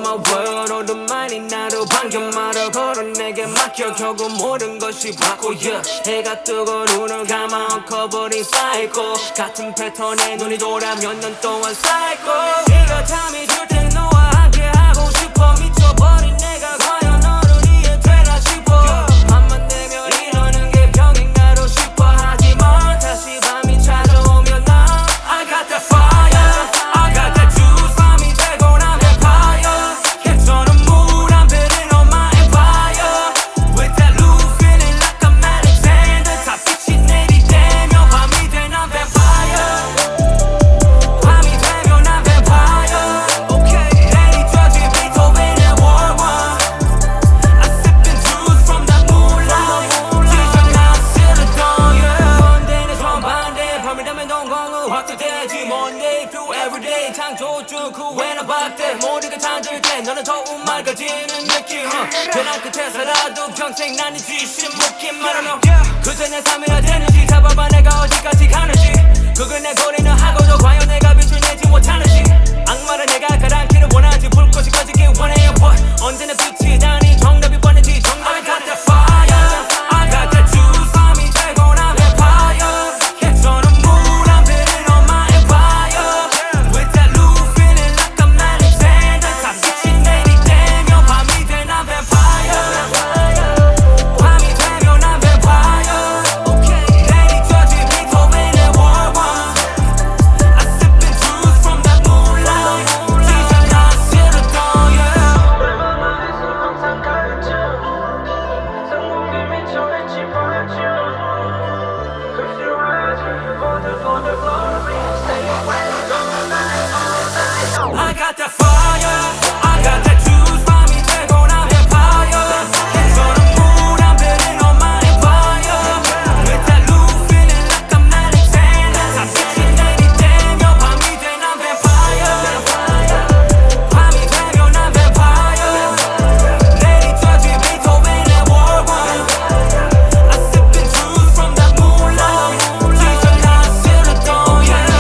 my world 오랜만이 나도 반겨말아 걸어 내게 맡겨 결국 모든 것이 바꿔 해가 뜨고 눈을 감아 엉켜버린 사이코 같은 패턴에 눈이 돌아 몇 년 동안 사이코 네가 잠이 들 땐 너와 함께 하고 싶어 미쳐버린 내가 과연 너를 이해되나 싶어 밤만 되면 이러는 게 병인가도 싶어 하지만 다시 밤이 찾아오면 나 I got that fire I got that juice 밤이 되고 난 vampire 개쩌는 물 안 베린 on my empire With that loop feeling like I'm Alexander 다 빛이 내리대며 밤이 돼 난 vampire 밤이 되면 난 vampire Okay 내리쳐진 비토벤의 월화 I sippin' juice from that moonlight 지저나 silver yeah 번데는 전반대 밤이 되면 동공은 확대되지 Monday through everyday 창조 중 그 외나 박대 모두가 잠들 때 너는 더욱 맑아지는 느낌 변한 끝에 살아도 평생 나는 지신 묶인 I don't know 그새 내 삶이라 되는지 잡아봐 내가 어디까지 가는지 그걸 내 고리는 하고도 과연 내가 빛을 내지 못하는지 악마를 내가 가라앉기를 원하지 불꽃이 꺼지길 원해요 But 언제나 빛이 나니 정답이 뻔했지 정답이 I got that fire I got that juice 밤이 되고 난 vampire 개쩌는 물 안 베린 on my empire With that loop feeling like I'm Alexander 다 빛이 내리대며 밤이 돼 난 vampire 밤이 되면 난 vampire Okay 내리쳐진 비토벤의 월화 I sippin' juice from that moonlight 지저나 silver dawn yeah 얼마나 있어 항상 가르쳐 성공에 미쳐 있지 말죠 급식하지 for the glory Stay away all night I got that fire I got that juice 밤이 되고 난 vampire 개쩌는 물 안 베린 on my empire With that loop feeling like I'm Alexander 다 빛이 내리대며 밤이 돼 난 vampire 밤이 되면 난 vampire 내리쳐진 비토벤의 월화 I sippin' juice from that moonlight 지저나 silver dawn yeah